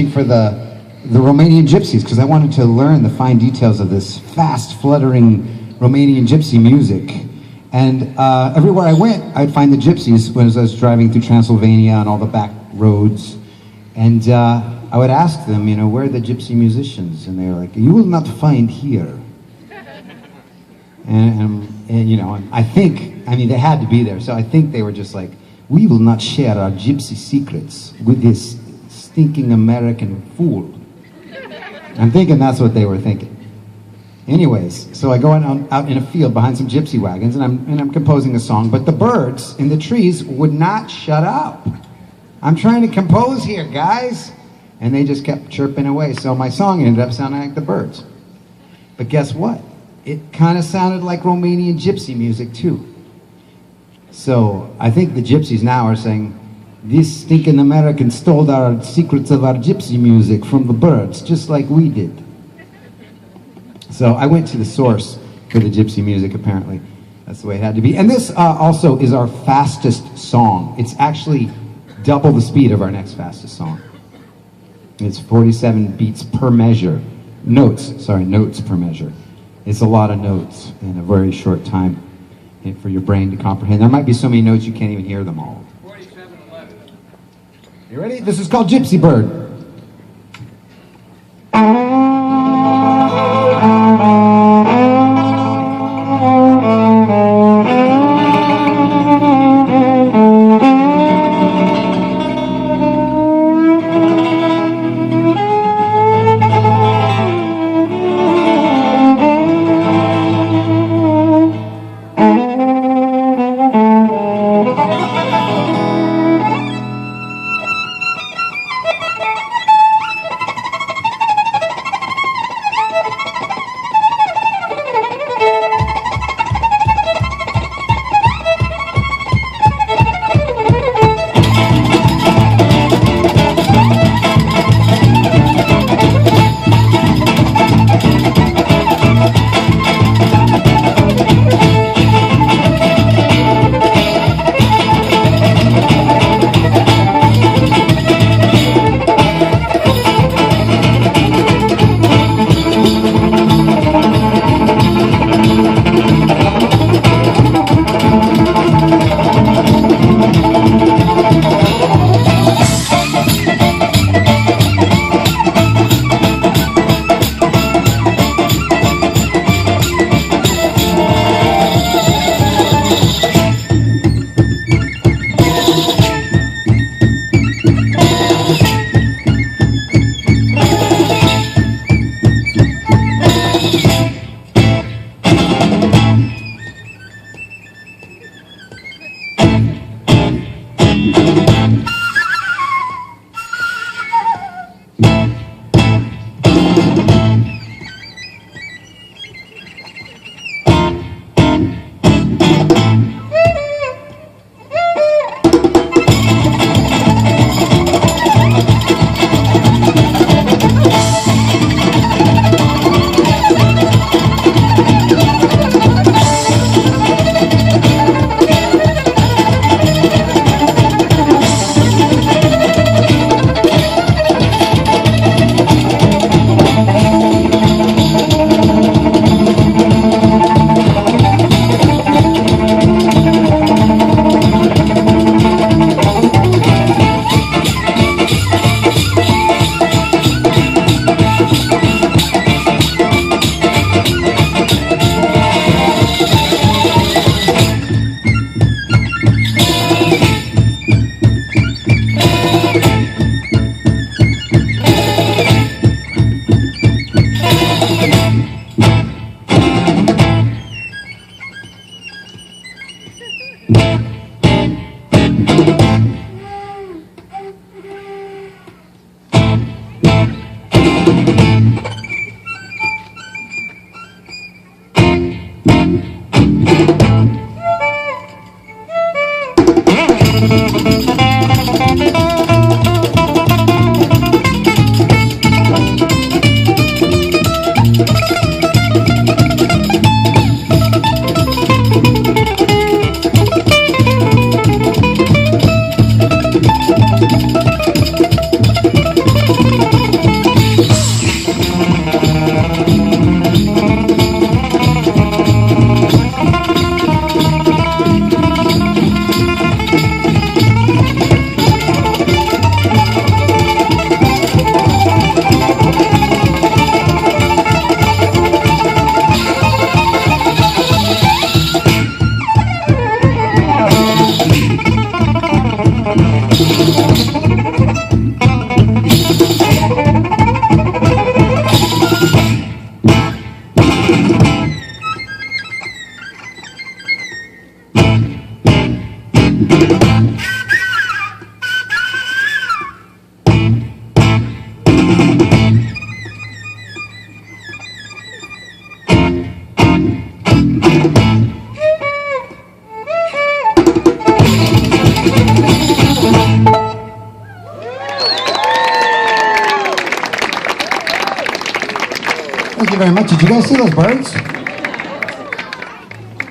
for the Romanian gypsies because I wanted to learn the fine details of this fast, fluttering Romanian gypsy music. And everywhere I went, I'd find the gypsies when I was driving through Transylvania and all the back roads. And I would ask them, you know, where are the gypsy musicians? And they were like, you will not find here. And you know, I think, I mean, they had to be there. So I think they were just like, we will not share our gypsy secrets with this stinking American fool. I'm thinking that's what they were thinking. Anyways, so I go out in a field behind some gypsy wagons, and I'm composing a song, but the birds in the trees would not shut up. I'm trying to compose here, guys. And they just kept chirping away, so my song ended up sounding like the birds. But guess what? It kind of sounded like Romanian gypsy music, too. So I think the gypsies now are saying, these stinking Americans stole our secrets of our gypsy music from the birds, just like we did. So I went to the source for the gypsy music, apparently. That's the way it had to be. And this also is our fastest song. It's actually double the speed of our next fastest song. It's 47 beats per measure. Notes per measure. It's a lot of notes in a very short time for your brain to comprehend. There might be so many notes you can't even hear them all. 47:11. You ready? This is called Gypsy Bird. Thank you very much. Did you guys see those birds?